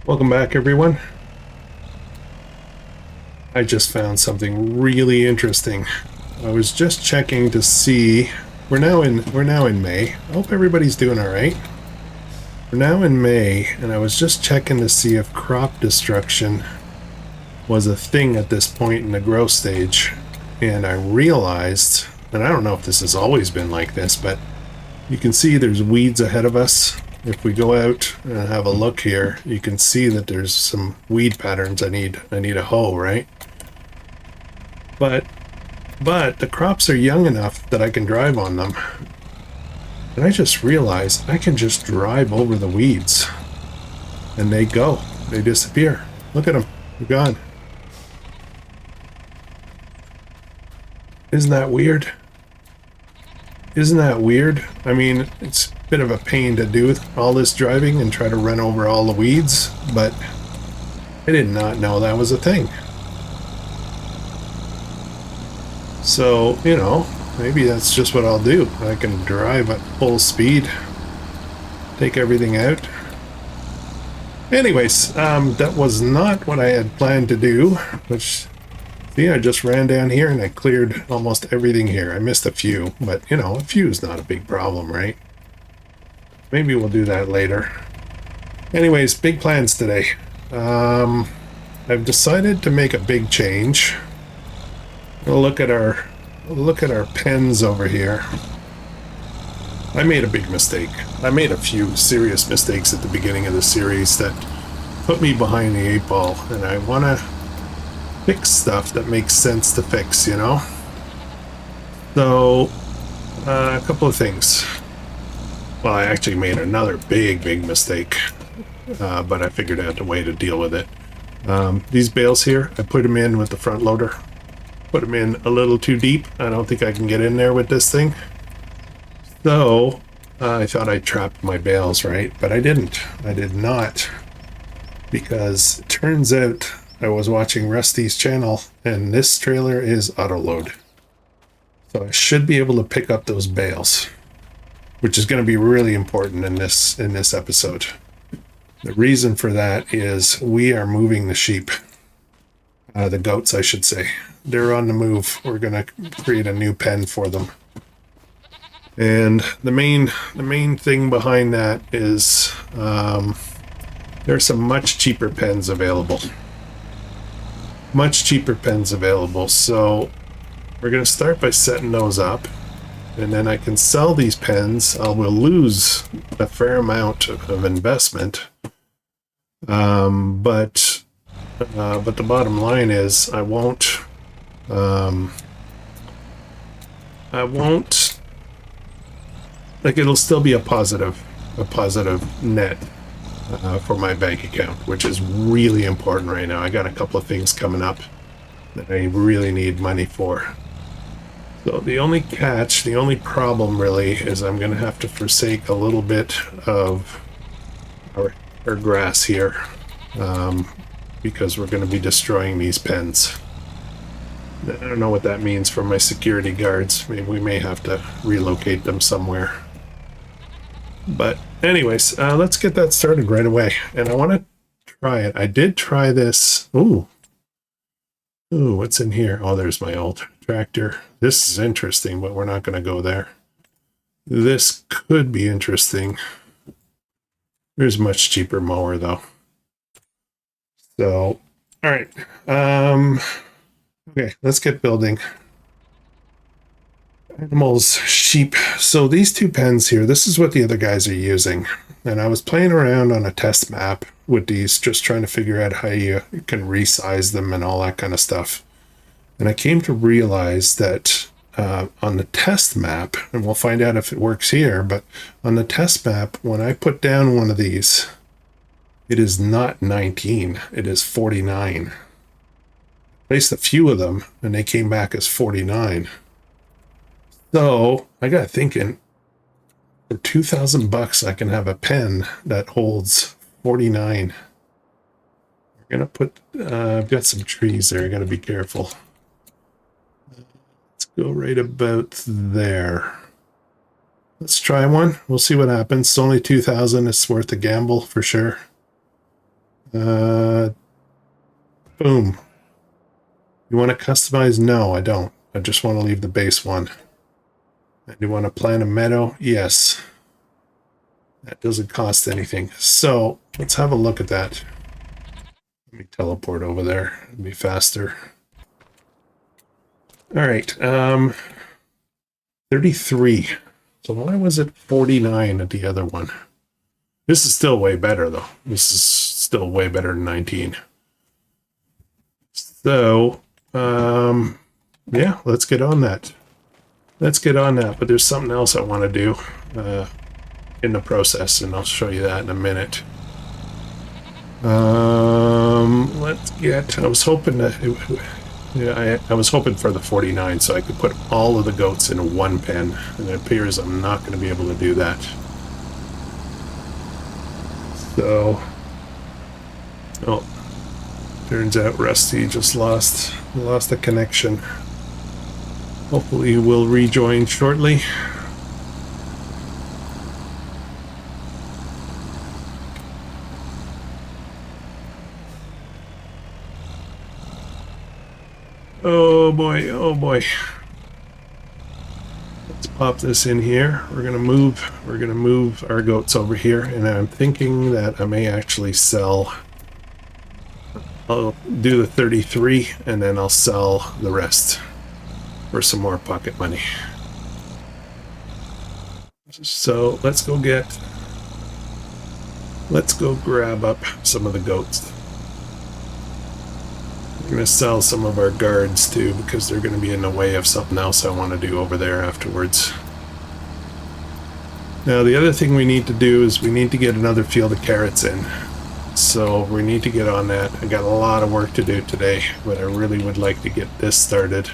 Welcome back, everyone. I just found something really interesting. I was just checking to see. We're now in May. I hope everybody's doing all right. We're now in May, and I was just checking to see if crop destruction was a thing at this point in the growth stage, and I realized, and I don't know if this has always been like this, but you can see there's weeds ahead of us. If we go out and have a look here, you can see that there's some weed patterns. I need a hoe, right? But the crops are young enough that I can drive on them. And I just realized I can just drive over the weeds. And they go. They disappear. Look at them. They're gone. Isn't that weird? Isn't that weird? I mean, it's a bit of a pain to do all this driving and try to run over all the weeds, but I did not know that was a thing. So, you know, maybe that's just what I'll do. I can drive at full speed, take everything out. Anyways, that was not what I had planned to do, which... See, I just ran down here and I cleared almost everything here. I missed a few, but you know, a few is not a big problem, right? Maybe we'll do that later. Anyways, big plans today. I've decided to make a big change. We'll look at our pens over here. I made a big mistake. I made a few serious mistakes at the beginning of the series that put me behind the 8 ball, and I want to fix stuff that makes sense to fix, you know? So, a couple of things. Well, I actually made another big mistake, but I figured out a way to deal with it. These bales here, I put them in with the front loader. Put them in a little too deep. I don't think I can get in there with this thing. So, I thought I trapped my bales, right? But I didn't. I did not. Because it turns out I was watching Rusty's channel, and this trailer is auto-load. So I should be able to pick up those bales, which is going to be really important in this episode. The reason for that is we are moving the sheep. The goats, I should say. They're on the move. We're going to create a new pen for them. And the main thing behind that is there are some much cheaper pens available. Much cheaper pens available, so we're going to start by setting those up, and then I can sell these pens. I will lose a fair amount of investment, but the bottom line is I won't like, it'll still be a positive net for my bank account, which is really important right now. I got a couple of things coming up that I really need money for. So the only catch, the only problem really, is I'm going to have to forsake a little bit of our grass here, because we're going to be destroying these pens. I don't know what that means for my security guards. Maybe we may have to relocate them somewhere. But anyways, let's get that started right away. And I want to try it. I did try this. Ooh, what's in here? Oh, there's my old tractor. This is interesting, but we're not going to go there. This could be interesting. There's a much cheaper mower, though. So, all right. Okay, let's get building. Animals, sheep. So these two pens here, this is what the other guys are using. And I was playing around on a test map with these, just trying to figure out how you can resize them and all that kind of stuff. And I came to realize that on the test map, and we'll find out if it works here, but on the test map, when I put down one of these, it is not 19, it is 49. I placed a few of them, and they came back as 49. So I got thinking, for $2,000 I can have a pen that holds 49. We're gonna put I've got some trees there, I gotta be careful. Let's go right about there. Let's try one. We'll see what happens. It's only 2,000. It's worth a gamble for sure. Boom. You want to customize? No, I don't. I just want to leave the base one. And you want to plant a meadow? Yes. That doesn't cost anything. So let's have a look at that. Let me teleport over there. It'll be faster. All right. 33. So why was it 49 at the other one? This is still way better, though. This is still way better than 19. So, yeah, let's get on that. Let's get on that. But there's something else I want to do in the process, and I'll show you that in a minute. Let's get. I was hoping that. I was hoping for the 49, so I could put all of the goats in one pen, and it appears I'm not going to be able to do that. So, oh, turns out Rusty just lost the connection. Hopefully he will rejoin shortly. Oh boy, oh boy. Let's pop this in here. We're gonna move our goats over here, and I'm thinking that I may actually sell. I'll do the 33 and then I'll sell the rest for some more pocket money. So let's go grab up some of the goats. I'm going to sell some of our guards too, because they're going to be in the way of something else I want to do over there afterwards. Now the other thing we need to do is we need to get another field of carrots in. So we need to get on that. I got a lot of work to do today, but I really would like to get this started.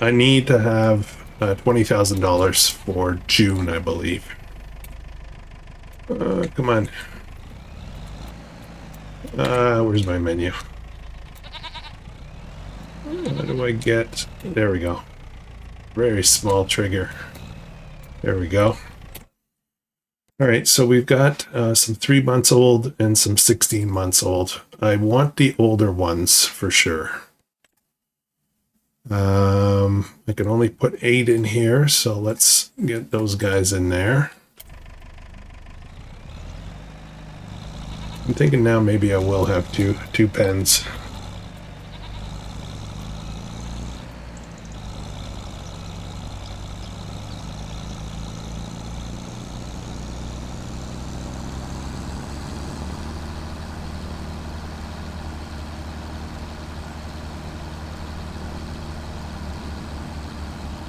I need to have $20,000 for June, I believe. Come on. Where's my menu? How do I get... There we go. Very small trigger. There we go. Alright, so we've got some 3 months old and some 16 months old. I want the older ones for sure. I can only put 8 in here, so let's get those guys in there. I'm thinking now maybe I will have two pens.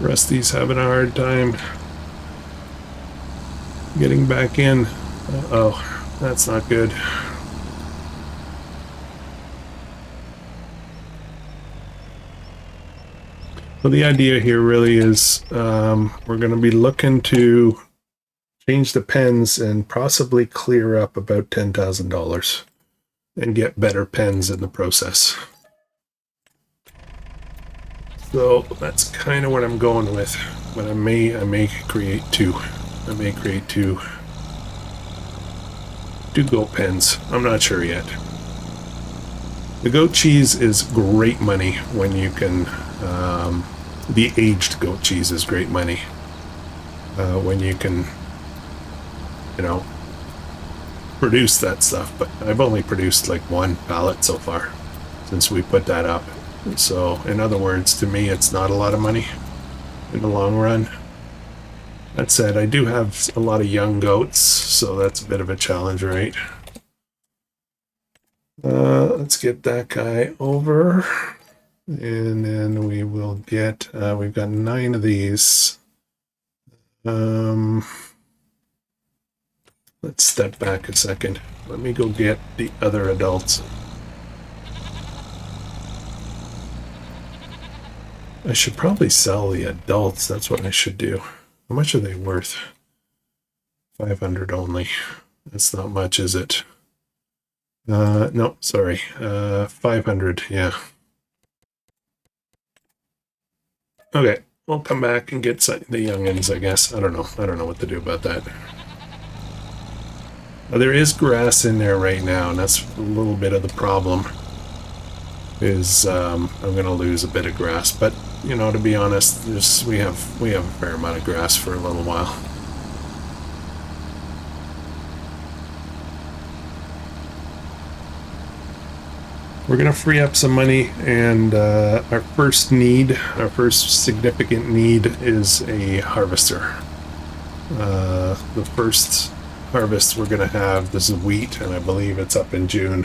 Rusty's having a hard time getting back in. Uh-oh, that's not good. So the idea here really is we're going to be looking to change the pens and possibly clear up about $10,000 and get better pens in the process. So that's kind of what I'm going with, but I may create two. I may create two goat pens. I'm not sure yet. The goat cheese is great money when you can. The aged goat cheese is great money when you can, you know, produce that stuff. But I've only produced like 1 pallet so far since we put that up. So, in other words, to me, it's not a lot of money in the long run. That said, I do have a lot of young goats, so that's a bit of a challenge, right? Let's get that guy over. And then we will get, we've got 9 of these. Let's step back a second. Let me go get the other adults. I should probably sell the adults. That's what I should do. How much are they worth? 500 only. That's not much, is it? No, sorry. 500, yeah. Okay, we'll come back and get the youngins, I guess. I don't know. I don't know what to do about that. There is grass in there right now, and that's a little bit of the problem. Is I'm gonna lose a bit of grass, but you know, to be honest, we have a fair amount of grass for a little while. We're gonna free up some money, and our first significant need is a harvester. The first harvest we're gonna have, this is wheat, and I believe it's up in June.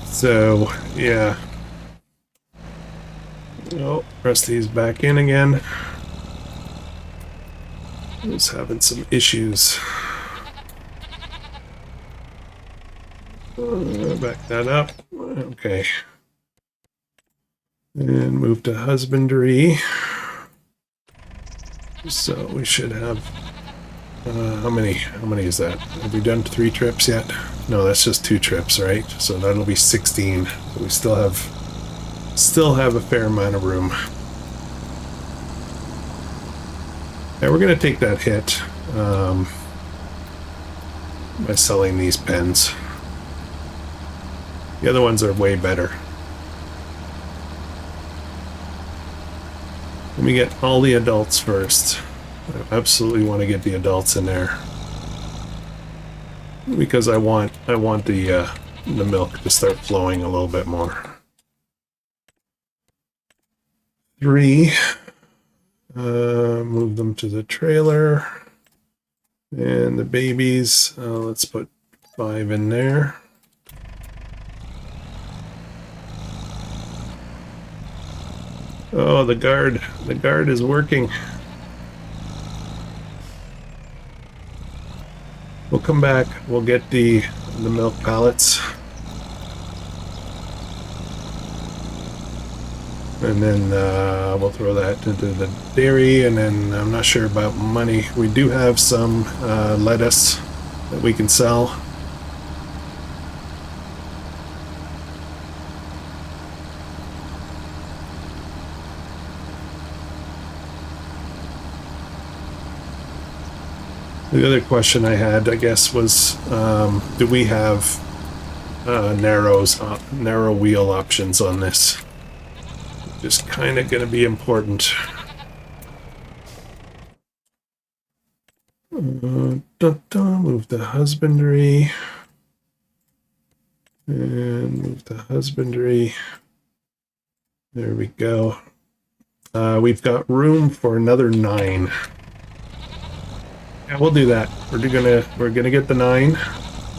So yeah. Oh, Rusty's back in again. He's having some issues. Back that up. Okay. And move to husbandry. So we should have how many is that? Have we done 3 trips yet? No, that's just 2 trips, right? So that'll be 16. We still have a fair amount of room. Yeah, we're gonna take that hit by selling these pens. The other ones are way better. Let me get all the adults first. I absolutely want to get the adults in there because I want the milk to start flowing a little bit more. 3. Move them to the trailer, and the babies. Let's put 5 in there. Oh, the guard is working. We'll come back, we'll get the milk pallets. And then we'll throw that into the dairy, and then I'm not sure about money. We do have some lettuce that we can sell. The other question I had, I guess, was do we have narrow wheel options on this? Just kind of going to be important. Move the husbandry. And move the husbandry. There we go. We've got room for another 9. Yeah, we'll do that. We're gonna get the 9,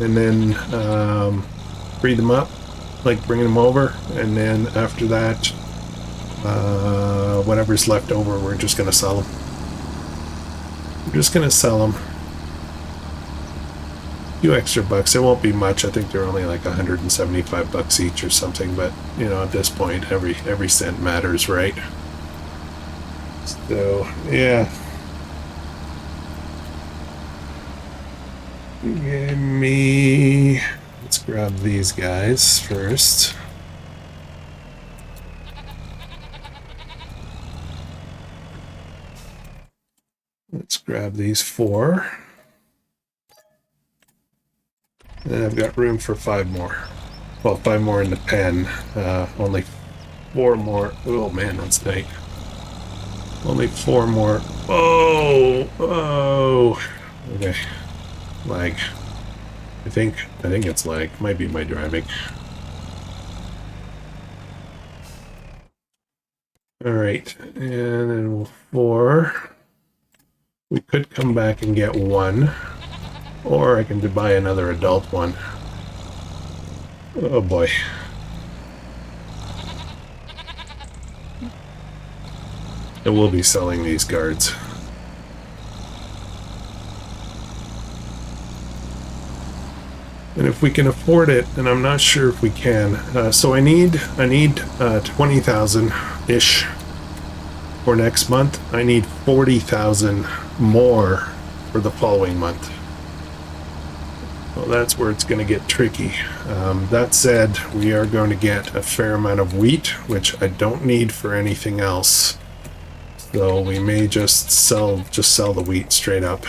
and then breed them up, like bringing them over, and then after that, whatever's left over, we're just gonna sell them. We're just gonna sell them. A few extra bucks. It won't be much. I think they're only like 175 bucks each or something. But you know, at this point, every cent matters, right? So yeah. Let's grab these guys first. Let's grab these 4. And I've got room for 5 more. Well, 5 more in the pen. Only 4 more. Oh man, that's tight. Only 4 more. Oh. Okay. Lag. I think it's lag. Might be my driving. All right, and then 4. We could come back and get 1, or I can buy another adult one. Oh boy. And we'll be selling these guards. And if we can afford it, and I'm not sure if we can, so I need 20,000-ish for next month. I need 40,000 more for the following month. Well, that's where it's going to get tricky. That said, we are going to get a fair amount of wheat, which I don't need for anything else. So we may just sell the wheat straight up.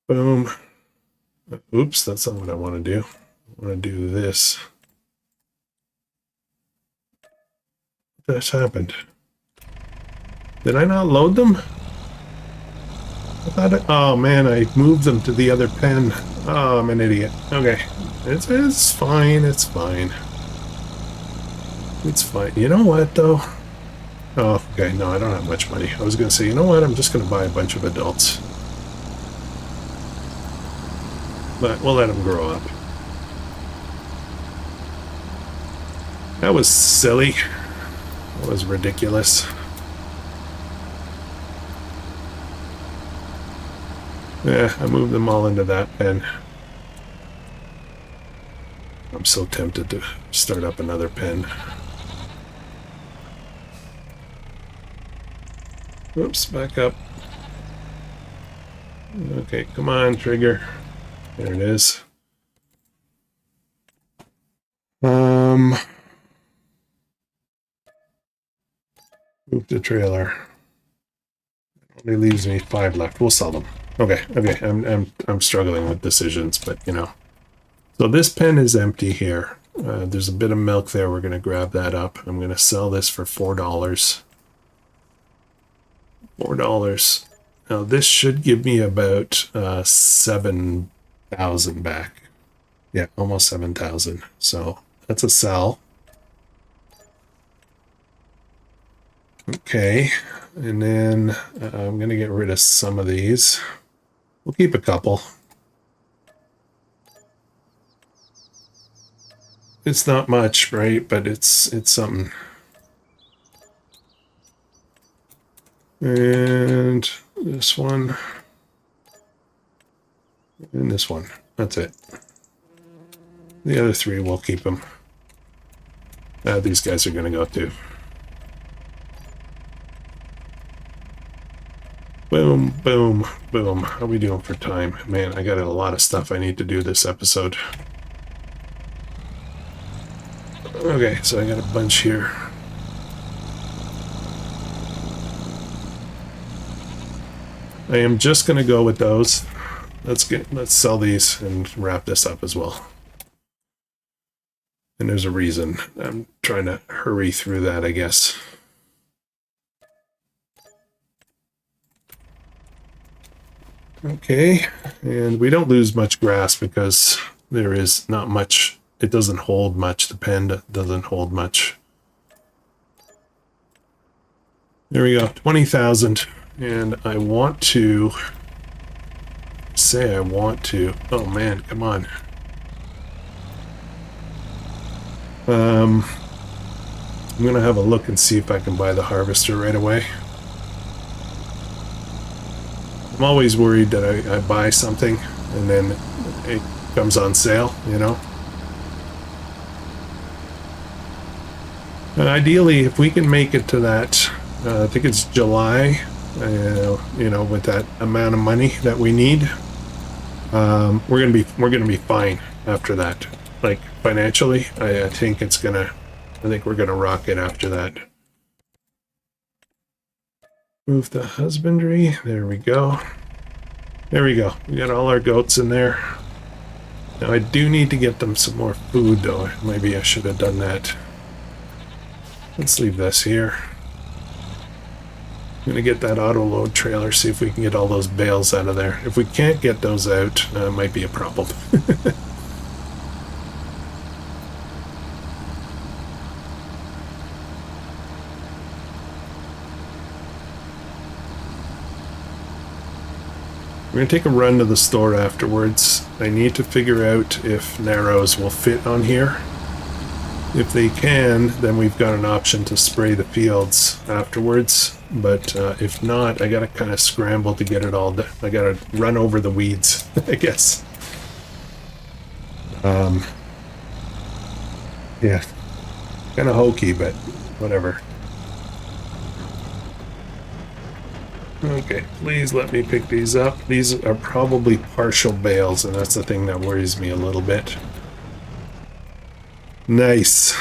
Boom. Oops, that's not what I want to do. I want to do this. What just happened? Did I not load them? I thought oh man, I moved them to the other pen. Oh, I'm an idiot. Okay. It's fine, it's fine. It's fine. You know what, though? Oh, okay, no, I don't have much money. I was going to say, you know what? I'm just going to buy a bunch of adults. But we'll let them grow up. That was silly. That was ridiculous. Yeah, I moved them all into that pen. I'm so tempted to start up another pen. Oops, back up. Okay, come on, trigger. There it is. Move the trailer. Only leaves me 5 left. We'll sell them. Okay, I'm struggling with decisions, but you know. So this pen is empty here. There's a bit of milk there. We're gonna grab that up. I'm gonna sell this for $4. $4. Now this should give me about 7,000 back. Yeah, almost 7,000. So that's a sell. Okay, and then I'm gonna get rid of some of these. We'll keep a couple. It's not much, right? But it's something. And this one. And this one. That's it. The other 3, we'll keep them. These guys are going to go too. Boom, boom, boom. How are we doing for time? Man, I got a lot of stuff I need to do this episode. Okay, so I got a bunch here. I am just going to go with those. Let's sell these and wrap this up as well. And there's a reason. I'm trying to hurry through that, I guess. Okay, and we don't lose much grass because there is not much. It doesn't hold much. The pen doesn't hold much. There we go, 20,000. And I want to say oh man, come on. I'm gonna have a look and see if I can buy the harvester right away. I'm always worried that I buy something and then it comes on sale, you know. And ideally, if we can make it to that, I think it's July, you know, with that amount of money that we need, we're gonna be fine after that. Like financially, I think we're gonna rock it after that. Move the husbandry. There we go. There we go. We got all our goats in there. Now I do need to get them some more food though. Maybe I should have done that. Let's leave this here. I'm gonna get that auto load trailer, see if we can get all those bales out of there. If we can't get those out, it might be a problem. We're gonna take a run to the store afterwards. I need to figure out if narrows will fit on here. If they can, then we've got an option to spray the fields afterwards. But if not, I gotta kind of scramble to get it all done. I gotta run over the weeds, I guess. Yeah, kind of hokey, but whatever. Okay, please let me pick these up. These are probably partial bales, and that's the thing that worries me a little bit. Nice.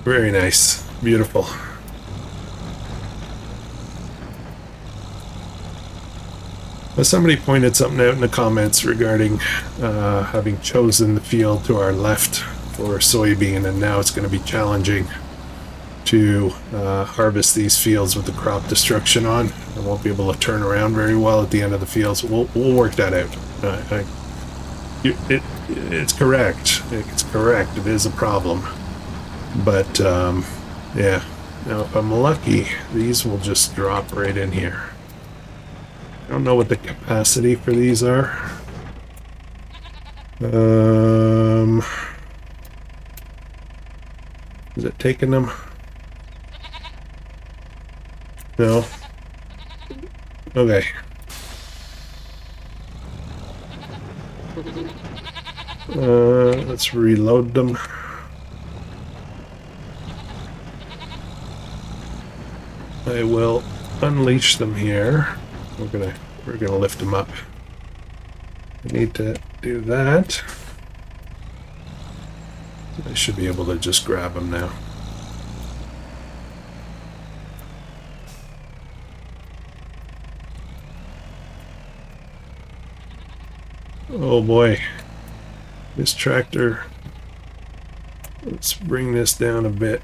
Very nice. Beautiful. Somebody pointed something out in the comments regarding having chosen the field to our left for soybean, and now it's going to be challenging to harvest these fields with the crop destruction on. I won't be able to turn around very well at the end of the fields. We'll work that out. It's correct. It's correct. It is a problem. But yeah. Now, if I'm lucky, these will just drop right in here. I don't know what the capacity for these are. Is it taking them? No. Okay. Let's reload them. I will unleash them here. We're gonna lift them up. I need to do that. I should be able to just grab them now. Oh boy, this tractor. Let's bring this down a bit.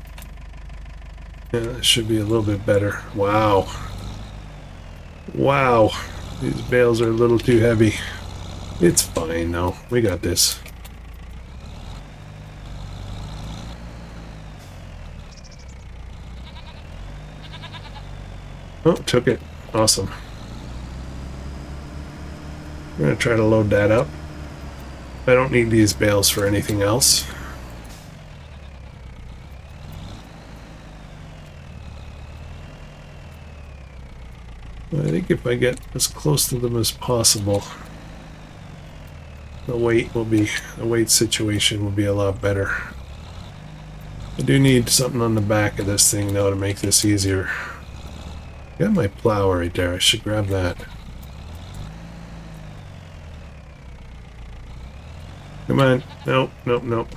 Yeah, that should be a little bit better. Wow. Wow. These bales are a little too heavy. It's fine though. We got this. Oh, took it. Awesome. I'm going to try to load that up. I don't need these bales for anything else. I think if I get as close to them as possible, the weight situation will be a lot better. I do need something on the back of this thing though to make this easier. Got my plow right there. I should grab that. Come on. Nope, nope, nope.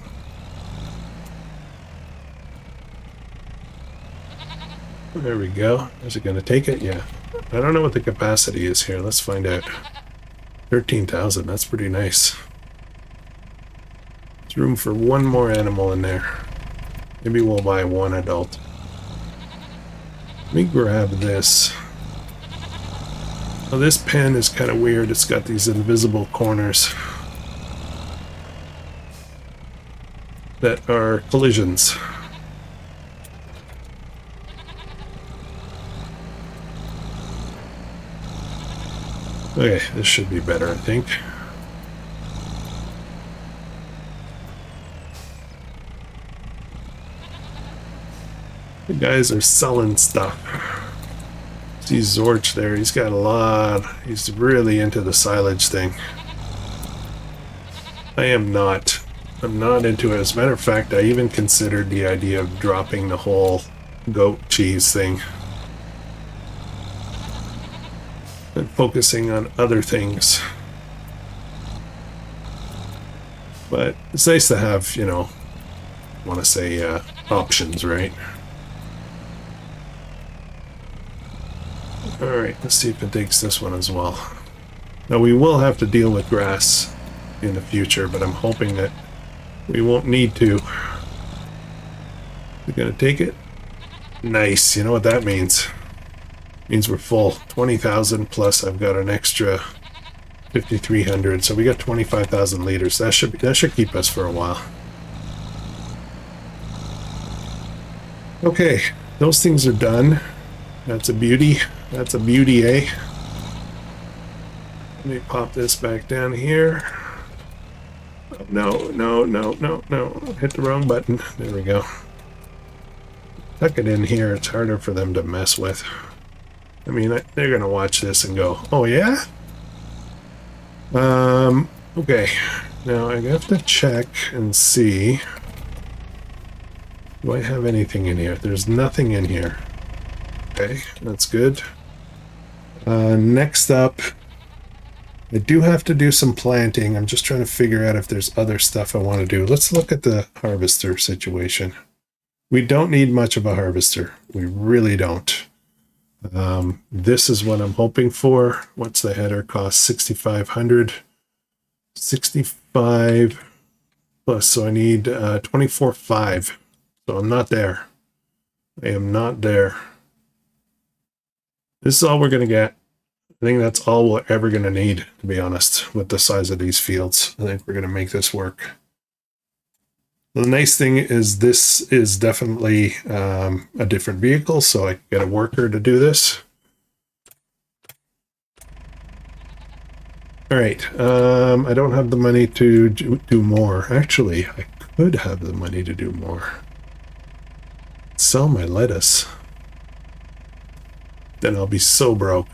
There we go. Is it going to take it? Yeah. I don't know what the capacity is here. Let's find out. 13,000. That's pretty nice. There's room for one more animal in there. Maybe we'll buy one adult. Let me grab this. Now this pen is kind of weird. It's got these invisible corners that are collisions. Okay, this should be better, I think. The guys are selling stuff. See Zorch there, he's got a lot. He's really into the silage thing. I am not. I'm not into it. As a matter of fact, I even considered the idea of dropping the whole goat cheese thing and focusing on other things. But it's nice to have, you know, I want to say options, right? Alright, let's see if it takes this one as well. Now we will have to deal with grass in the future, but I'm hoping that we won't need to. We're gonna take it? Nice, you know what that means? Means we're full. 20,000 plus I've got an extra 5,300, so we got 25,000 liters. That should keep us for a while. Okay, those things are done. That's a beauty. That's a beauty, eh? Let me pop this back down here. No, no, no, no, no. Hit the wrong button. There we go. Tuck it in here. It's harder for them to mess with. I mean, they're going to watch this and go, oh, yeah? Okay. Now, I have to check and see. Do I have anything in here? There's nothing in here. Okay, that's good. Next up, I do have to do some planting. I'm just trying to figure out if there's other stuff I want to do. Let's look at the harvester situation. We don't need much of a harvester. We really don't. This is what I'm hoping for. What's the header cost? 6,500. 65 plus, so I need 24.5. So I'm not there. I am not there. This is all we're going to get. I think that's all we're ever going to need, to be honest, with the size of these fields. I think we're going to make this work. The nice thing is this is definitely a different vehicle, so I can get a worker to do this. All right, I don't have the money to do more. Actually, I could have the money to do more. Sell my lettuce. Then I'll be so broke.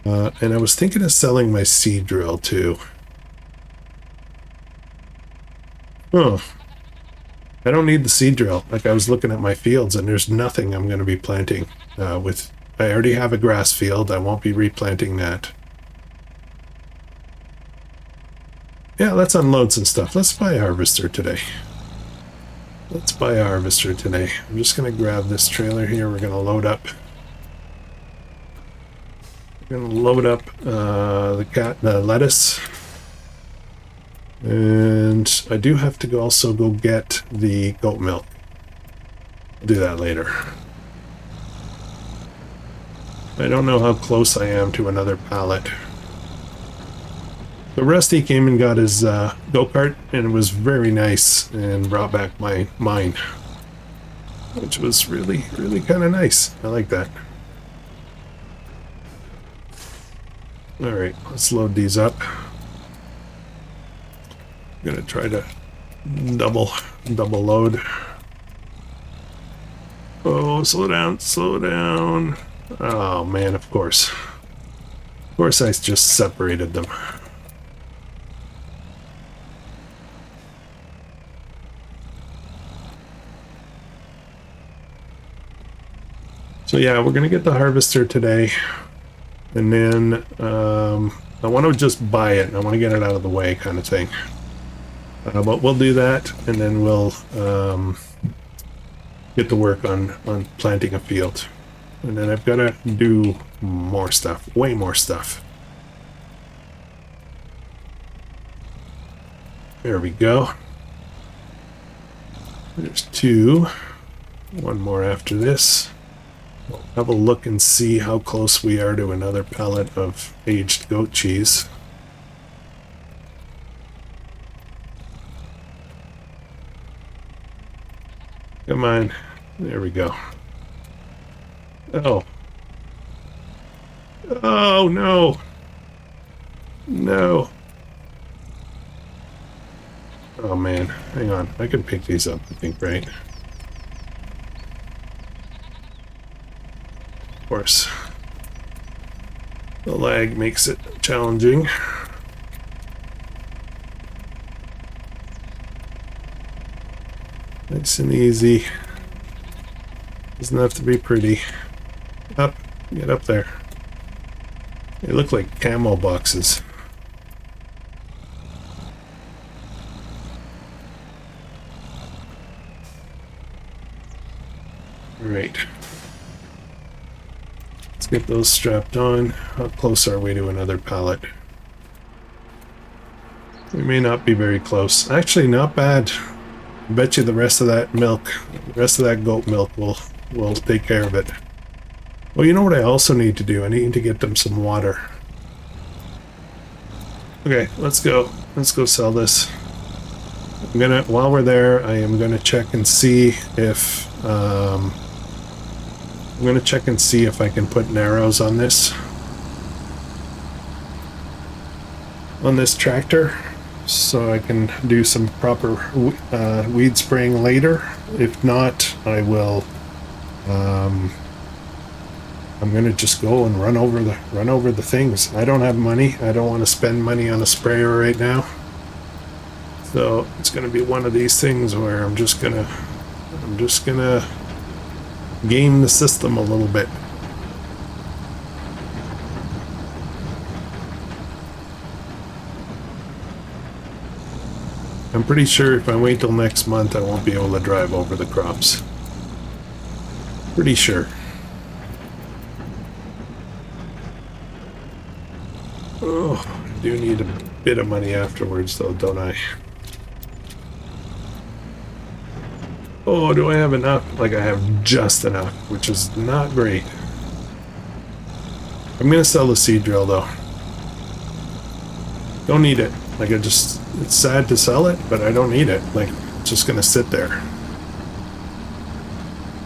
And I was thinking of selling my seed drill too. Oh, I don't need the seed drill. Like, I was looking at my fields and there's nothing I'm going to be planting with. I already have a grass field. I won't be replanting that. Yeah, let's unload some stuff. Let's buy a harvester today. Let's buy a harvester today. I'm just going to grab this trailer here. We're going to load up. We're going to load up the lettuce. And I do have to also go get the goat milk. I'll do that later. I don't know how close I am to another pallet. So Rusty came and got his go-kart, and it was very nice and brought back mine, which was really, really kind of nice. I like that. All right, let's load these up. I'm gonna try to double load. Oh, slow down, slow down. Oh man, of course I just separated them. So yeah, we're gonna get the harvester today, and then I want to just buy it. I want to get it out of the way, kind of thing. But we'll do that, and then we'll get to work on planting a field. And then I've got to do more stuff, way more stuff. There we go. There's two. One more after this. We'll have a look and see how close we are to another pallet of aged goat cheese. Come on. There we go. Oh. Oh, no. No. Oh, man. Hang on. I can pick these up, I think, right? Of course. The lag makes it challenging. Nice and easy. Doesn't have to be pretty. Up. Get up there. They look like camo boxes. Right. Let's get those strapped on. How close are we to another pallet? We may not be very close. Actually, not bad. I bet you the rest of that milk, the rest of that goat milk will take care of it. Well, you know what I also need to do? I need to get them some water. Okay, let's go. Let's go sell this. I'm gonna, while we're there, I am gonna check and see if I'm gonna check and see if I can put narrows on this tractor, so I can do some proper weed spraying later. If not, I will. I'm gonna just go and run over the things. I don't have money. I don't want to spend money on a sprayer right now. So it's gonna be one of these things where I'm just gonna game the system a little bit. I'm pretty sure if I wait till next month, I won't be able to drive over the crops. Pretty sure. Oh, I do need a bit of money afterwards though, don't I? Oh, do I have enough? Like I have just enough, which is not great. I'm gonna sell the seed drill though. Don't need it. Like it's sad to sell it, but I don't need it. Like, it's just gonna sit there.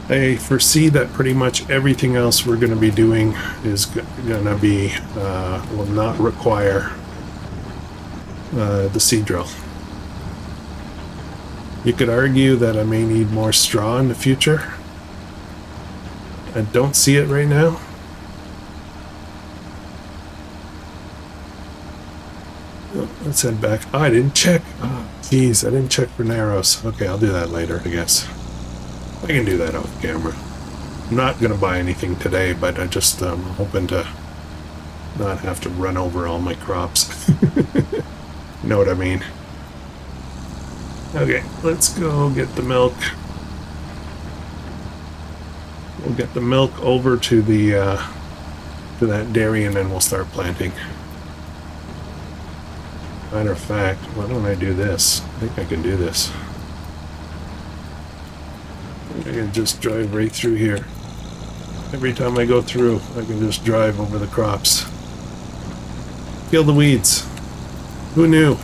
I foresee that pretty much everything else we're gonna be doing is gonna be, will not require the seed drill. You could argue that I may need more straw in the future. I don't see it right now. Oh, let's head back. Oh, I didn't check. Oh, geez, I didn't check for narrows. Okay, I'll do that later, I guess. I can do that off camera. I'm not going to buy anything today, but I just hoping to not have to run over all my crops. You know what I mean? Okay, let's go get the milk. We'll get the milk over to the to that dairy, and then we'll start planting. Matter of fact, why don't I do this? I think I can do this. I can just drive right through here. Every time I go through, I can just drive over the crops. Kill the weeds. Who knew?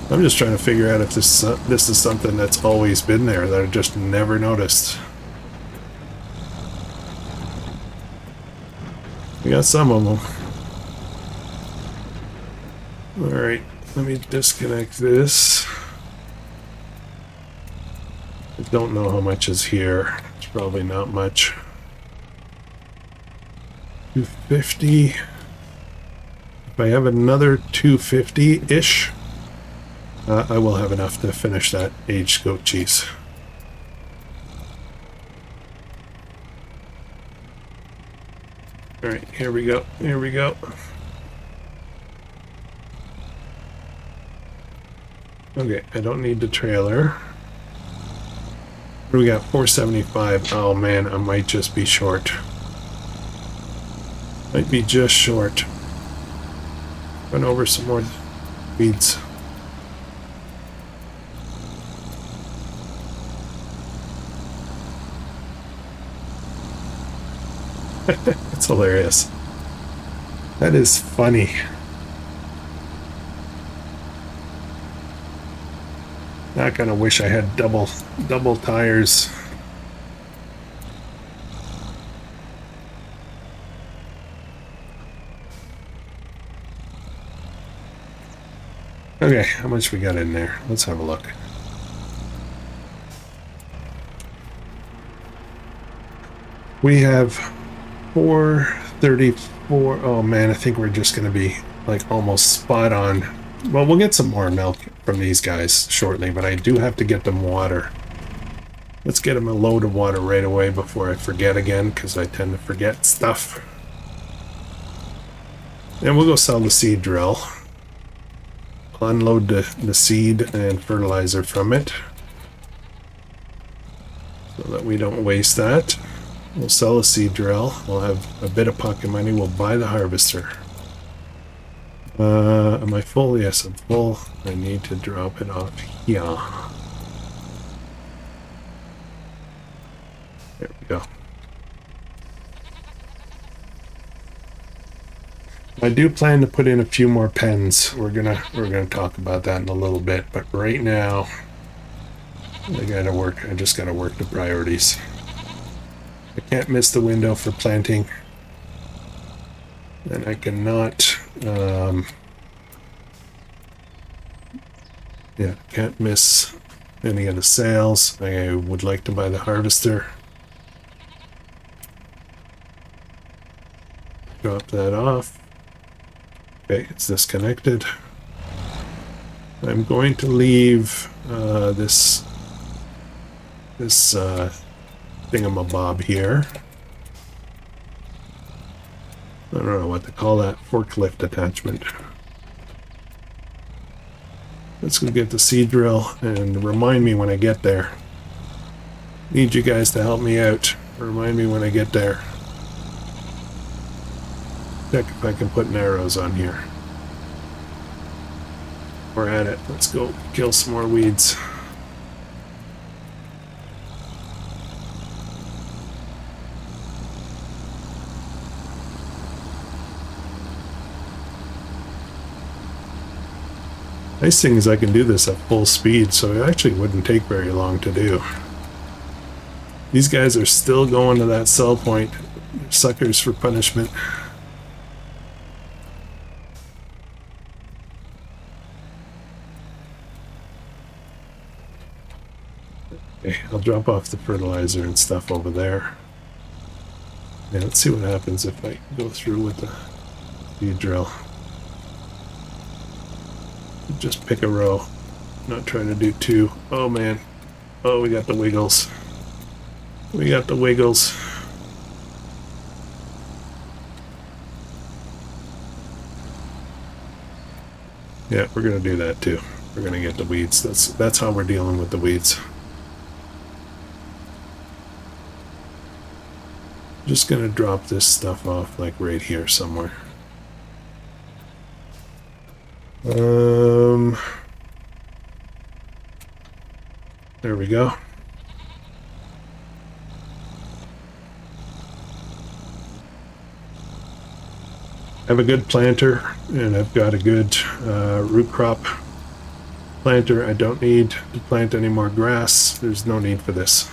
I'm just trying to figure out if this is something that's always been there that I just never noticed. We got some of them. Alright, let me disconnect this. I don't know how much is here. It's probably not much. 250. If I have another 250-ish, I will have enough to finish that aged goat cheese. Alright, here we go. Here we go. Okay, I don't need the trailer. What do we got? 475. Oh man, I might just be short. Might be just short. Run over some more weeds. That's hilarious. That is funny. Not gonna wish I had double tires. Okay, how much we got in there? Let's have a look. We have 434. Oh man, I think we're just gonna be like almost spot on. Well, we'll get some more milk from these guys shortly, but I do have to get them water. Let's get them a load of water right away before I forget again, because I tend to forget stuff. And we'll go sell the seed drill. I'll unload the seed and fertilizer from it, so that we don't waste that. We'll sell the seed drill. We'll have a bit of pocket money. We'll buy the harvester. Am I full? Yes, I'm full. I need to drop it off here. There we go. I do plan to put in a few more pens. We're gonna talk about that in a little bit, but right now I gotta work. I just gotta work the priorities. I can't miss the window for planting, and I cannot yeah, can't miss any of the sales. I would like to buy the harvester. Drop that off. Okay, it's disconnected. I'm going to leave this thingamabob here. I don't know what to call that. Forklift attachment. Let's go get the seed drill and remind me when I get there. Need you guys to help me out. Remind me when I get there. Check if I can put narrows on here. We're at it. Let's go kill some more weeds. Nice thing is I can do this at full speed, so it actually wouldn't take very long to do. These guys are still going to that sell point. They're suckers for punishment. Okay, I'll drop off the fertilizer and stuff over there. Yeah, let's see what happens if I go through with the feed drill. Just pick a row. Not trying to do two. Oh man. Oh, we got the wiggles. We got the wiggles. Yeah, we're gonna do that too. We're gonna get the weeds. That's how we're dealing with the weeds. Just gonna drop this stuff off like right here somewhere. There we go. I have a good planter, and I've got a good root crop planter. I don't need to plant any more grass. There's no need for this.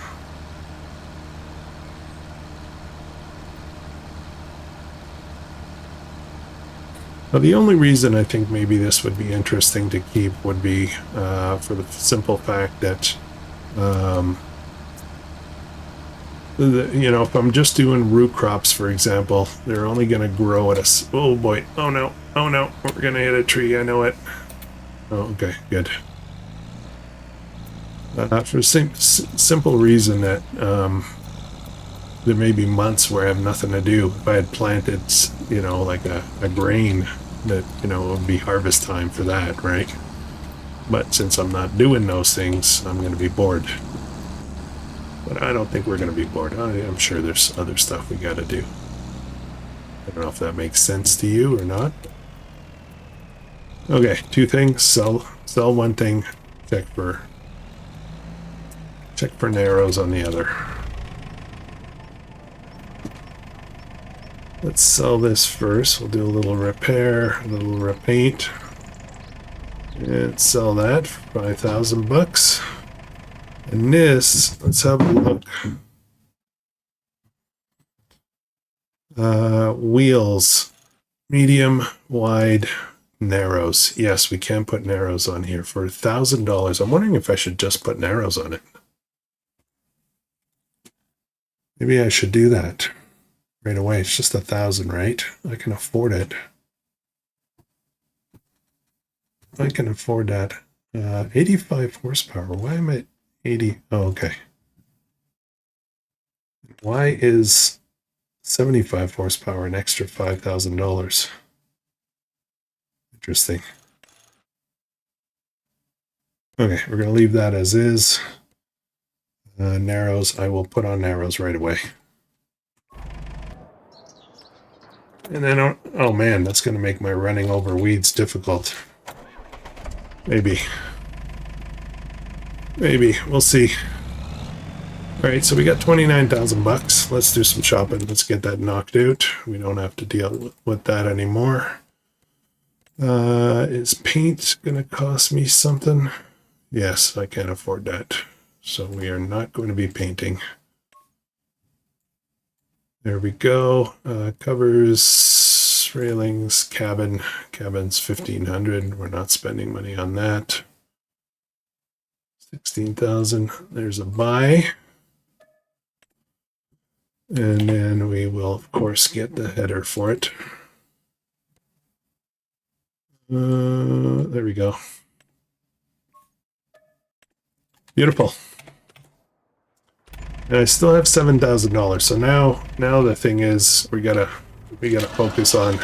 Now, the only reason I think maybe this would be interesting to keep would be for the simple fact that, you know, if I'm just doing root crops, for example, they're only going to grow at a... Oh boy, oh no, we're going to hit a tree, I know it. Oh, okay, good. For the simple reason that there may be months where I have nothing to do. If I had planted, you know, like a grain, that, you know, it would be harvest time for that, right? But since I'm not doing those things, I'm going to be bored. But I don't think we're going to be bored. I'm sure there's other stuff we got to do. I don't know if that makes sense to you or not. Okay, two things. Sell one thing. Check for narrows on the other. Let's sell this first. We'll do a little repair, a little repaint, and sell that for 5,000 bucks. And this, let's have a look. Wheels, medium, wide, narrows. Yes, we can put narrows on here for $1,000. I'm wondering if I should just put narrows on it. Maybe I should do that right away. It's just 1,000, right? I can afford it. I can afford that. 85 horsepower. Why am I 80? Oh, okay. Why is 75 horsepower an extra $5,000? Interesting. Okay, we're going to leave that as is. Narrows, I will put on narrows right away. And then, oh man, that's going to make my running over weeds difficult. Maybe. Maybe. We'll see. Alright, so we got 29,000 bucks. Let's do some shopping. Let's get that knocked out. We don't have to deal with that anymore. Is paint going to cost me something? Yes, I can't afford that. So we are not going to be painting. There we go. Covers, railings, cabin. Cabin's 1,500. We're not spending money on that. 16,000. There's a buy. And then we will, of course, get the header for it. There we go. Beautiful. And I still have $7,000. So now the thing is, we gotta focus on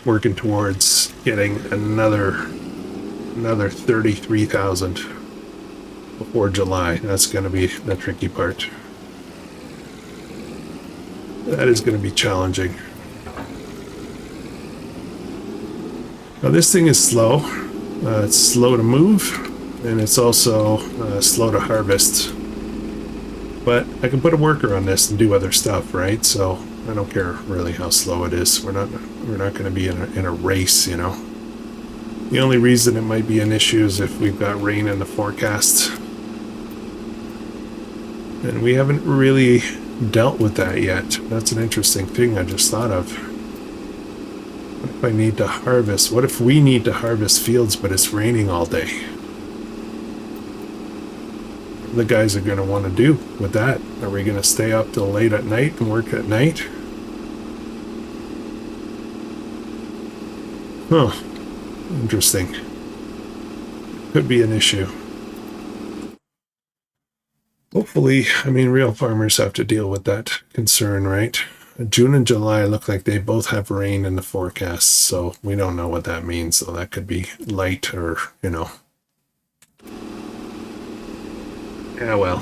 working towards getting another 33,000 before July. That's gonna be the tricky part. That is gonna be challenging. Now this thing is slow. It's slow to move, and it's also slow to harvest. But I can put a worker on this and do other stuff, right? So I don't care really how slow it is. We're not going to be in a race, you know. The only reason it might be an issue is if we've got rain in the forecast. And we haven't really dealt with that yet. That's an interesting thing I just thought of. What if I need to harvest? What if we need to harvest fields but it's raining all day? What the guys are going to want to do with that? Are we going to stay up till late at night and work at night? Huh. Interesting. Could be an issue. Hopefully, I mean, real farmers have to deal with that concern, right? June and July look like they both have rain in the forecast, so we don't know what that means. So that could be light or, you know. Yeah, well.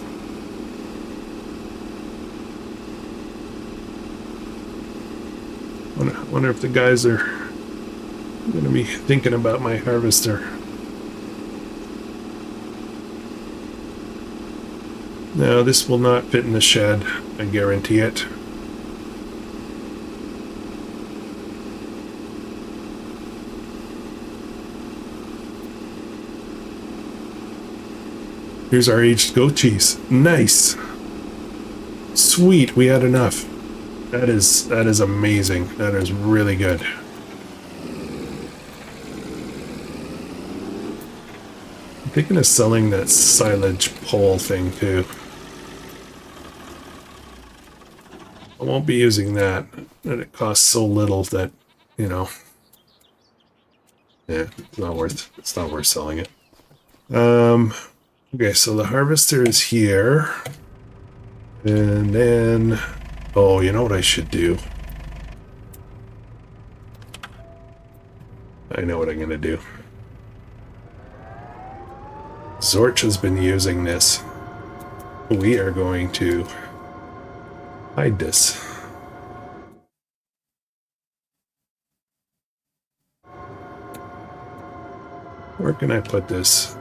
Wonder if the guys are going to be thinking about my harvester. No, this will not fit in the shed, I guarantee it. Here's our aged goat cheese. Nice. Sweet, we had enough. That is amazing. That is really good. I'm thinking of selling that silage pole thing too. I won't be using that. And it costs so little that, you know. Yeah, it's not worth selling it. Okay, so the harvester is here. And then, oh, you know what I should do? I know what I'm going to do. Zorch has been using this. We are going to hide this. Where can I put this?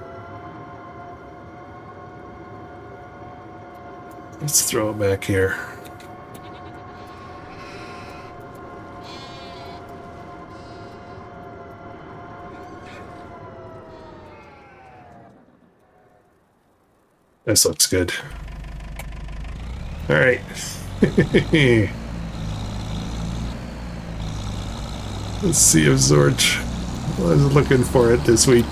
Let's throw it back here. This looks good. All right. Let's see if Zorch was looking for it this week.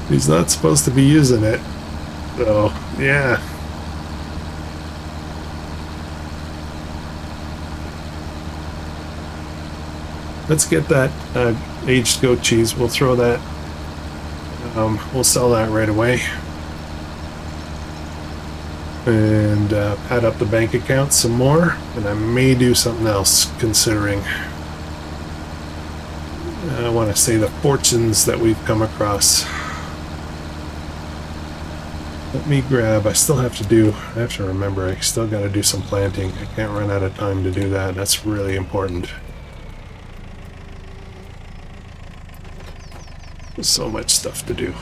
He's not supposed to be using it. So, yeah. Let's get that aged goat cheese. We'll throw that. We'll sell that right away. And add up the bank account some more. And I may do something else, considering I want to say the fortunes that we've come across. Let me grab, I have to remember, I still got to do some planting. I can't run out of time to do that. That's really important. There's so much stuff to do.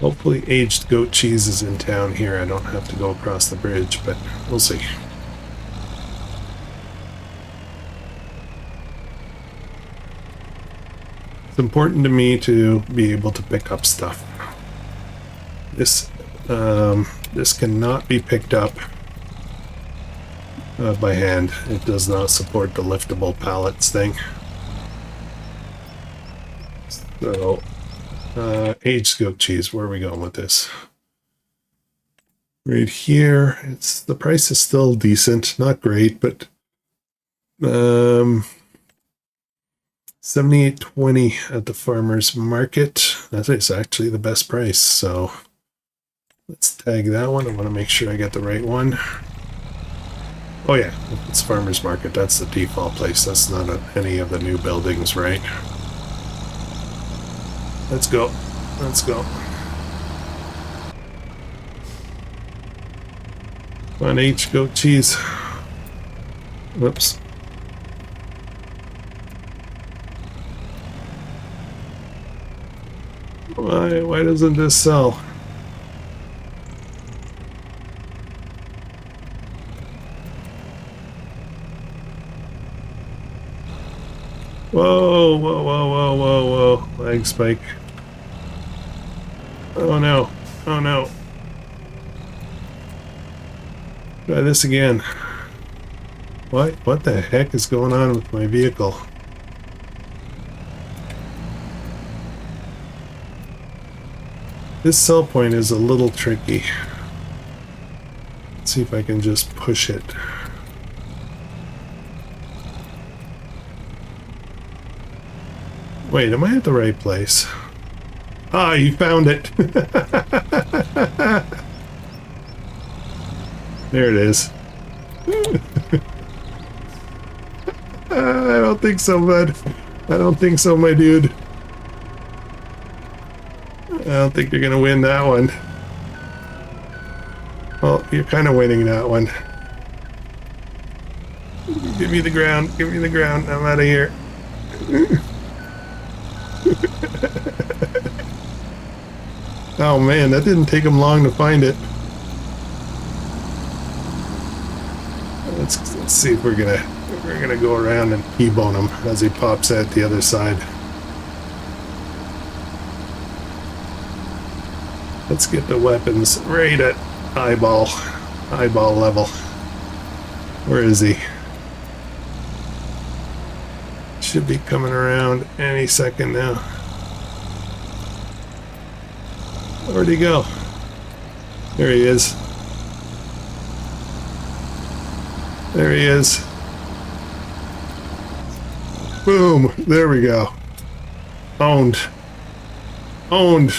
Hopefully aged goat cheese is in town here. I don't have to go across the bridge, but we'll see. It's important to me to be able to pick up stuff. This cannot be picked up by hand. It does not support the liftable pallets thing. So, aged goat cheese. Where are we going with this? Right here. The price is still decent, not great, but $78.20 at the farmer's market. That is actually the best price. So let's tag that one. I want to make sure I get the right one. Oh yeah, it's farmer's market. That's the default place. That's not any of the new buildings, right? Let's go. Let's go. Come on, H, goat cheese. Whoops. Why doesn't this sell? Whoa, whoa, whoa, whoa, whoa, whoa. Lag spike. Oh no. Oh no. Try this again. What the heck is going on with my vehicle? This sell point is a little tricky. Let's see if I can just push it. Wait, am I at the right place? Ah, you found it! There it is. I don't think so, bud. I don't think so, my dude. I don't think you're gonna win that one. Well, you're kind of winning that one. Give me the ground. Give me the ground. I'm out of here. Oh man, that didn't take him long to find it. Let's see if we're gonna go around and T-bone him as he pops out the other side. Let's get the weapons right at eyeball level. Where is he? Should be coming around any second now. Where'd he go? There he is. There he is. Boom. There we go. Owned. Owned.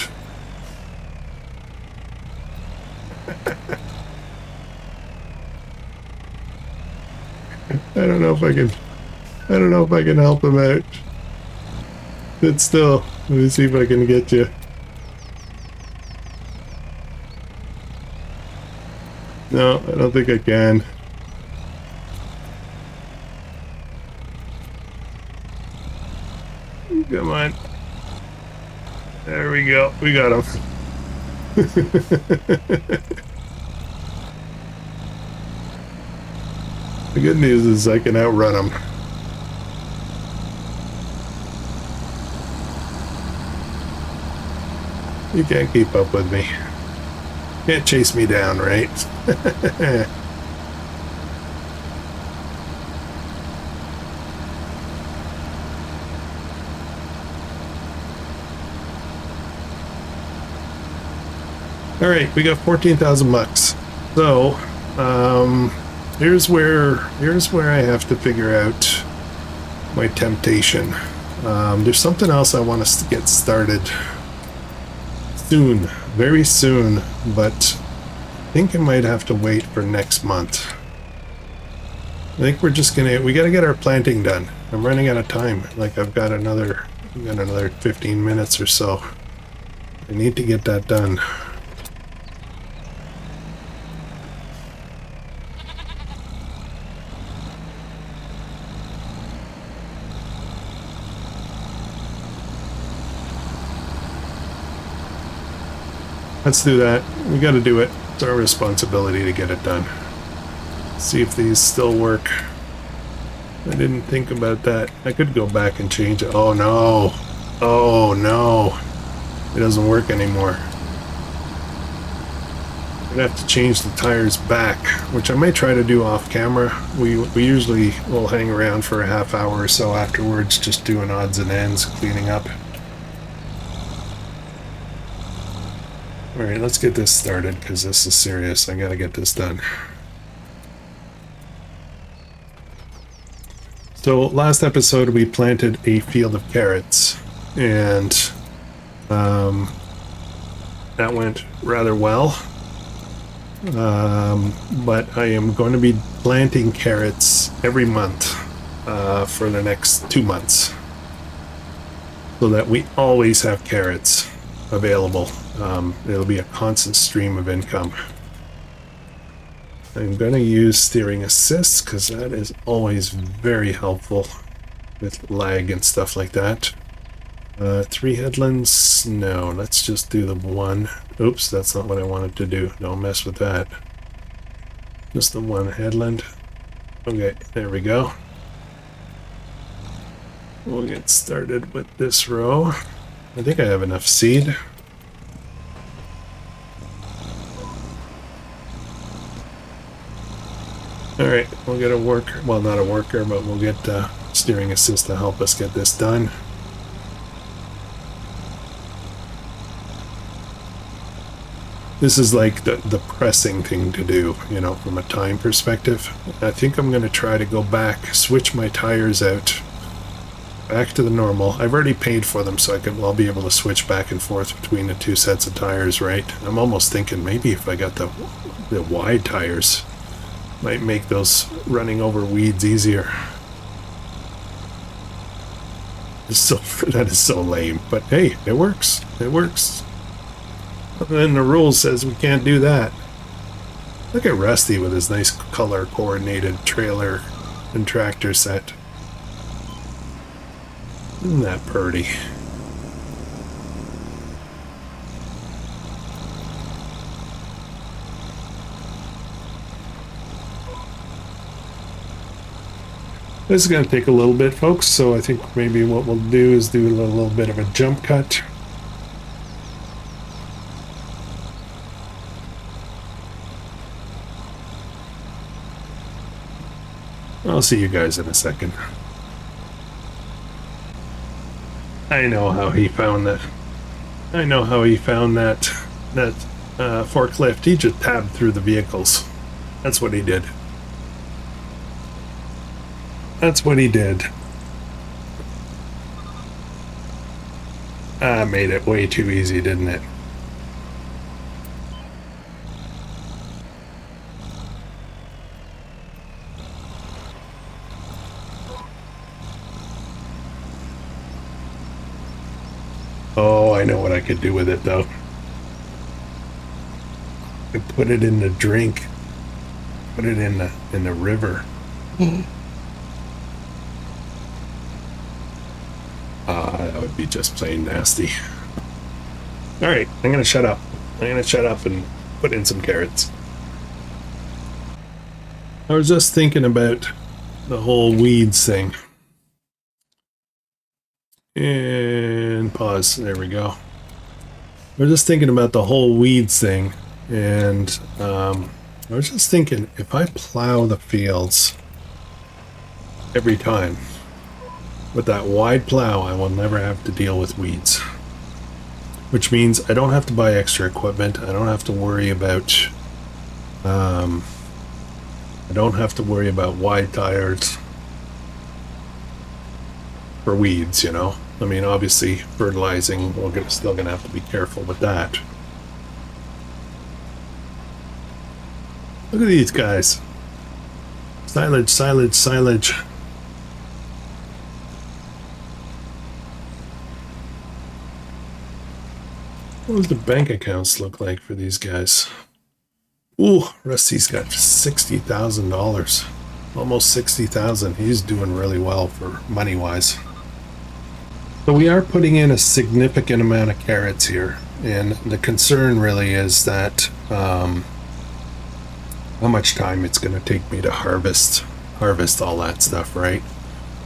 I don't know if I can help him out. But still, let me see if I can get you. No, I don't think I can. Come on. There we go. We got him. The good news is I can outrun him. You can't keep up with me. Can't chase me down, right? All right, we got 14,000 bucks. So, here's where I have to figure out my temptation. There's something else I want us to get started soon, very soon, but I think I might have to wait for next month. I think we gotta get our planting done. I'm running out of time. Like I've got another 15 minutes or so. I need to get that done. Let's do that. We got to do it. It's our responsibility to get it done. See if these still work. I didn't think about that. I could go back and change it. Oh no. Oh no. It doesn't work anymore. I'm gonna have to change the tires back, which I may try to do off camera. We usually will hang around for a half hour or so afterwards, just doing odds and ends, cleaning up. Alright, let's get this started because this is serious. I gotta get this done. So last episode we planted a field of carrots and that went rather well. But I am going to be planting carrots every month for the next 2 months so that we always have carrots available. It'll be a constant stream of income. I'm going to use steering assist because that is always very helpful with lag and stuff like that. 3 headlands? No, let's just do the one. Oops, that's not what I wanted to do. Don't mess with that. Just the one headland. Okay, there we go. We'll get started with this row. I think I have enough seed. Alright, we'll get a worker, well, not a worker, but we'll get steering assist to help us get this done. This is like the pressing thing to do, you know, from a time perspective. I think I'm going to try to go back, switch my tires out, back to the normal. I've already paid for them, so I'll be able to switch back and forth between the 2 sets of tires, right? I'm almost thinking maybe if I got the wide tires, might make those running over weeds easier. So that is so lame, but hey, it works. It works. And then the rule says we can't do that. Look at Rusty with his nice color coordinated trailer and tractor set. Isn't that pretty? This is going to take a little bit, folks, so I think maybe what we'll do is do a little bit of a jump cut. I'll see you guys in a second. I know how he found that. I know how he found that forklift. He just tabbed through the vehicles. That's what he did. That's what he did. I made it way too easy, didn't it? Oh, I know what I could do with it, though. I could put it in the drink. Put it in the river. That would be just plain nasty. Alright, I'm gonna shut up. I'm gonna shut up and put in some carrots. I was just thinking about the whole weeds thing. And pause. There we go. I was just thinking about the whole weeds thing. And I was just thinking, if I plow the fields every time, with that wide plow, I will never have to deal with weeds. Which means I don't have to buy extra equipment. I don't have to worry about wide tires for weeds, you know. I mean, obviously fertilizing, we're still gonna have to be careful with that. Look at these guys. Silage, silage, silage. What does the bank accounts look like for these guys? Ooh, Rusty's got $60,000. Almost 60,000. He's doing really well for money-wise. So we are putting in a significant amount of carrots here. And the concern really is that how much time it's going to take me to harvest all that stuff, right?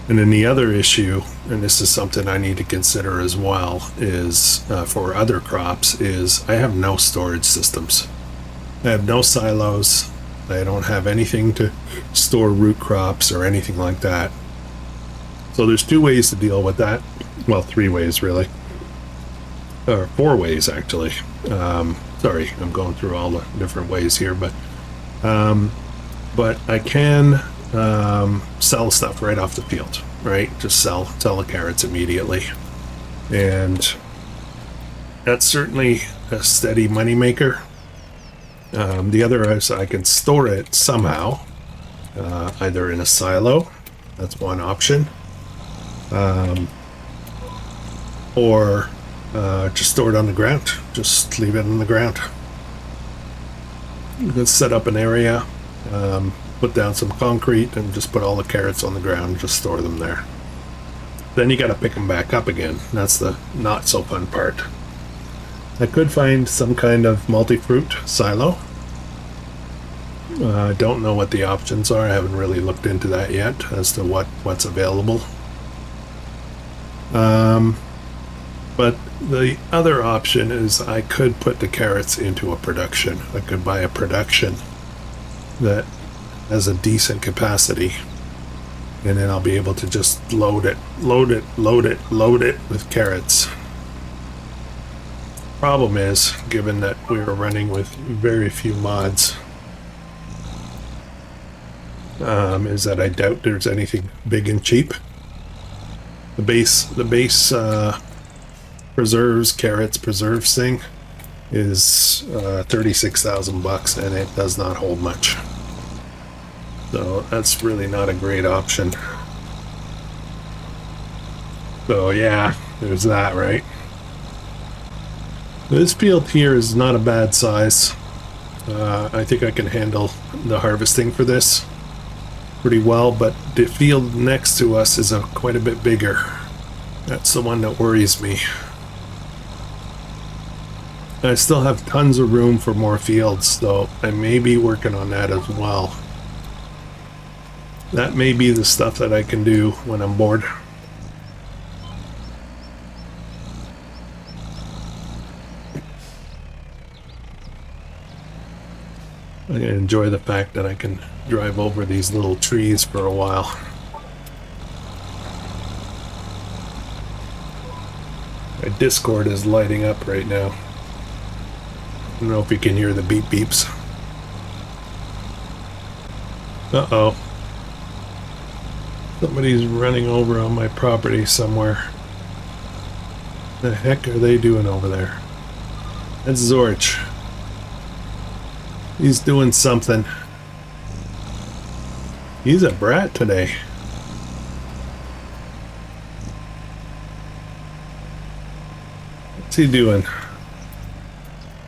And then the other issue, and this is something I need to consider as well, is for other crops, is I have no storage systems. I have no silos. I don't have anything to store root crops or anything like that. So there's 2 ways to deal with that. Well, 3 ways really. Or 4 ways actually. Sorry, I'm going through all the different ways here, but I can sell stuff right off the field, right? Just sell the carrots immediately. And that's certainly a steady money maker. The other is I can store it somehow, either in a silo, that's one option, or just store it on the ground, just leave it on the ground. You can set up an area Put down some concrete and just put all the carrots on the ground, just store them there. Then you got to pick them back up again. That's the not so fun part. I could find some kind of multi-fruit silo. I don't know what the options are. I haven't really looked into that yet as to what's available. But the other option is I could put the carrots into a production. I could buy a production that has a decent capacity, and then I'll be able to just load it with carrots. Problem is, given that we are running with very few mods, is that I doubt there's anything big and cheap. The base preserves thing is 36,000 bucks, and it does not hold much. So that's really not a great option. So yeah, there's that, right? This field here is not a bad size. I think I can handle the harvesting for this pretty well, but the field next to us is quite a bit bigger. That's the one that worries me. I still have tons of room for more fields, though. I may be working on that as well. That may be the stuff that I can do when I'm bored. I enjoy the fact that I can drive over these little trees for a while. My Discord is lighting up right now. I don't know if you can hear the beep beeps. Uh-oh. Somebody's running over on my property somewhere. The heck are they doing over there? That's Zorch. He's doing something. He's a brat today. What's he doing?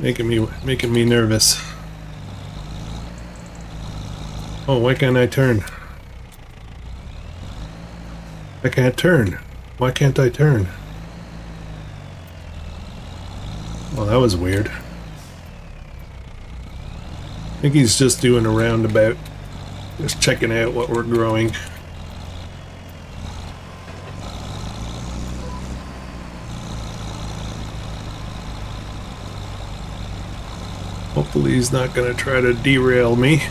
Making me nervous. Oh, why can't I turn? I can't turn. Why can't I turn? Well, that was weird. I think he's just doing a roundabout. Just checking out what we're growing. Hopefully he's not going to try to derail me.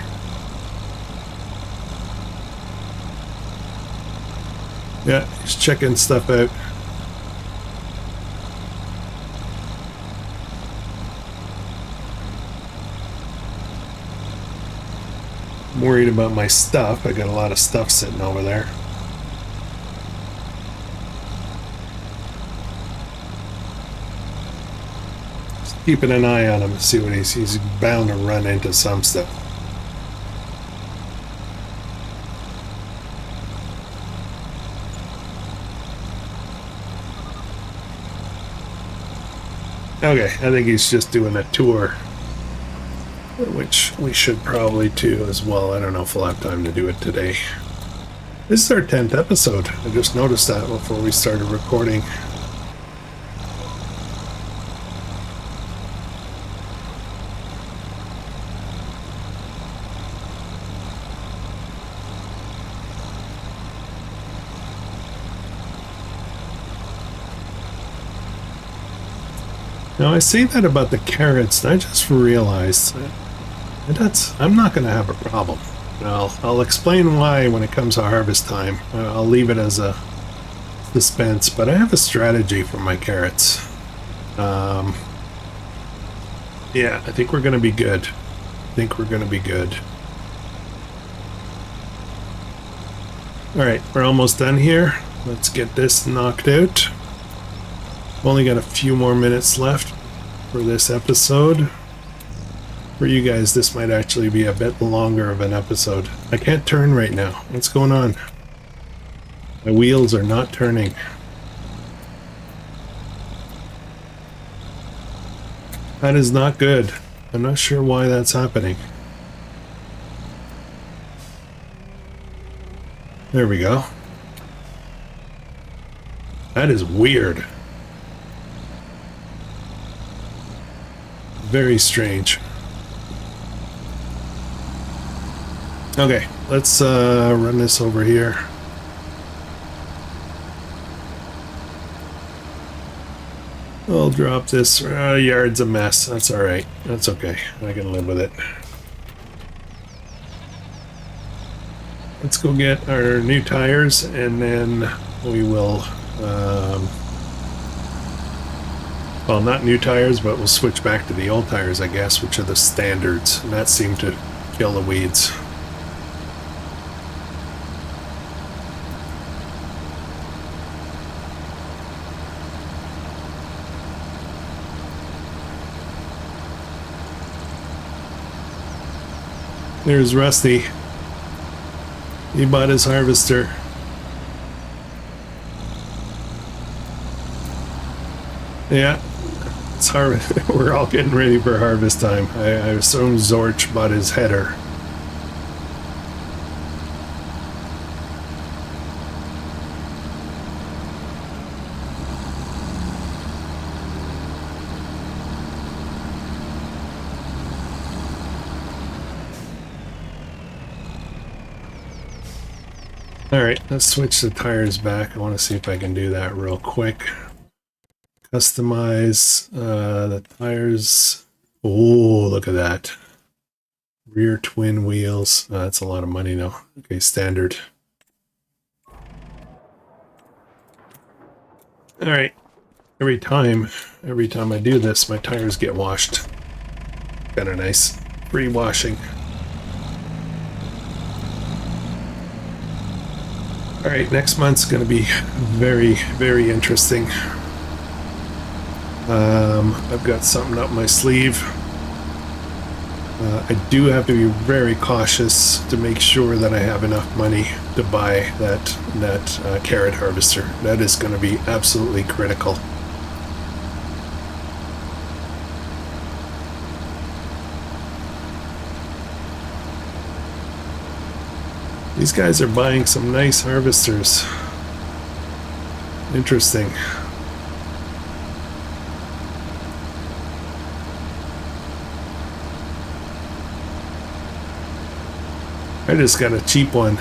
Yeah, he's checking stuff out. I'm worried about my stuff. I got a lot of stuff sitting over there. Just keeping an eye on him to see what he's bound to run into some stuff. Okay, I think he's just doing a tour, which we should probably do as well. I don't know if we'll have time to do it today. This is our 10th episode. I just noticed that before we started recording. Now I say that about the carrots, and I just realized that I'm not going to have a problem. I'll explain why when it comes to harvest time. I'll leave it as a suspense, but I have a strategy for my carrots. Yeah, I think we're going to be good. Alright, we're almost done here. Let's get this knocked out. I've only got a few more minutes left for this episode. For you guys, this might actually be a bit longer of an episode. I can't turn right now. What's going on? My wheels are not turning. That is not good. I'm not sure why that's happening. There we go. That is weird. Very strange. Okay, let's run this over here. I'll drop this. Yard's a mess. That's all right. That's okay. I can live with it. Let's go get our new tires, and then we will, well, not new tires, but we'll switch back to the old tires, I guess, which are the standards, and that seemed to kill the weeds. There's Rusty. He bought his harvester. Yeah, it's we're all getting ready for harvest time. I assume Zorch bought his header. Alright, let's switch the tires back. I want to see if I can do that real quick. Customize the tires. Oh, look at that. Rear twin wheels. That's a lot of money now. Okay, standard. Alright. Every time I do this, my tires get washed. Kind of nice. Free washing. Alright, next month's going to be very, very interesting. I've got something up my sleeve. I do have to be very cautious to make sure that I have enough money to buy that carrot harvester. That is going to be absolutely critical. These guys are buying some nice harvesters. Interesting. I just got a cheap one.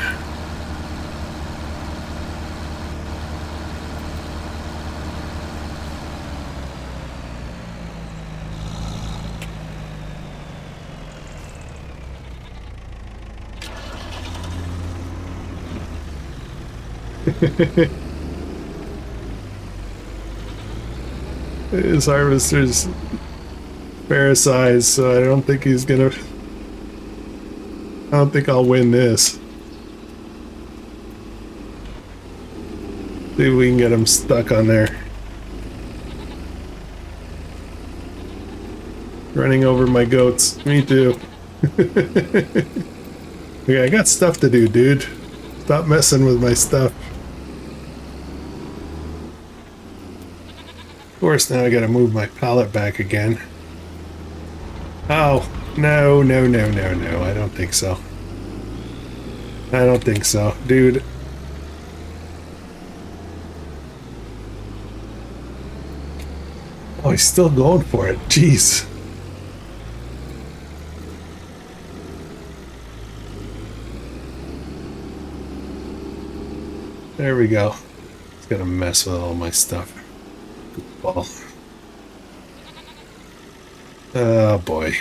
His harvester's fair size, so I don't think he's gonna... I don't think I'll win this. See if we can get him stuck on there. Running over my goats. Me too. Okay, I got stuff to do, dude. Stop messing with my stuff. Of course, now I gotta move my pallet back again. Oh, no, no, no, no, no. I don't think so. I don't think so. Dude. Oh, he's still going for it. Jeez. There we go. It's gonna mess with all my stuff. Goofball. Oh boy.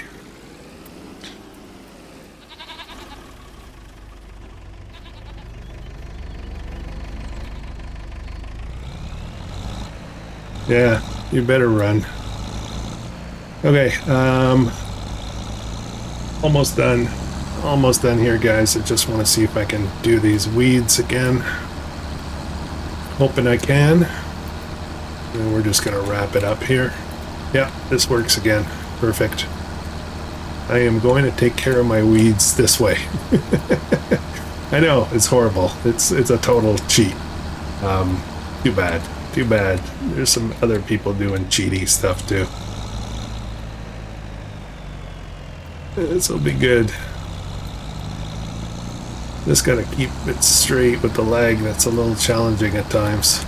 Yeah, you better run. Okay, almost done. Almost done here, guys. I just want to see if I can do these weeds again. Hoping I can. And we're just gonna wrap it up here. Yeah, this works again. Perfect. I am going to take care of my weeds this way. I know, it's horrible. It's a total cheat. Too bad. Too bad. There's some other people doing cheaty stuff too. This will be good. Just gotta keep it straight with the lag. That's a little challenging at times.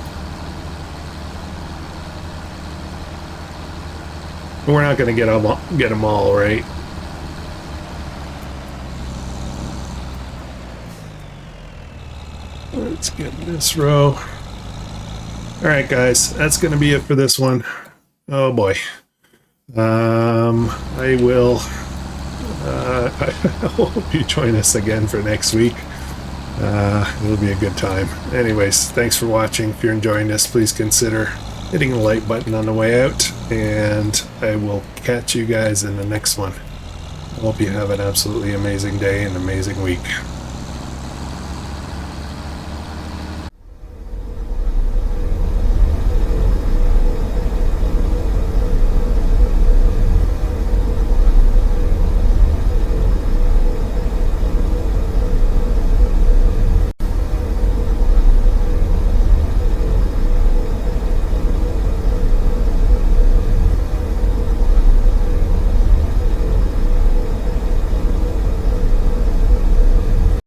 We're not gonna get them all, right? Let's get this row. All right, guys, that's gonna be it for this one. Oh boy. I will. I hope you join us again for next week. It'll be a good time. Anyways, thanks for watching. If you're enjoying this, please consider hitting the like button on the way out, and I will catch you guys in the next one. I hope you have an absolutely amazing day and amazing week.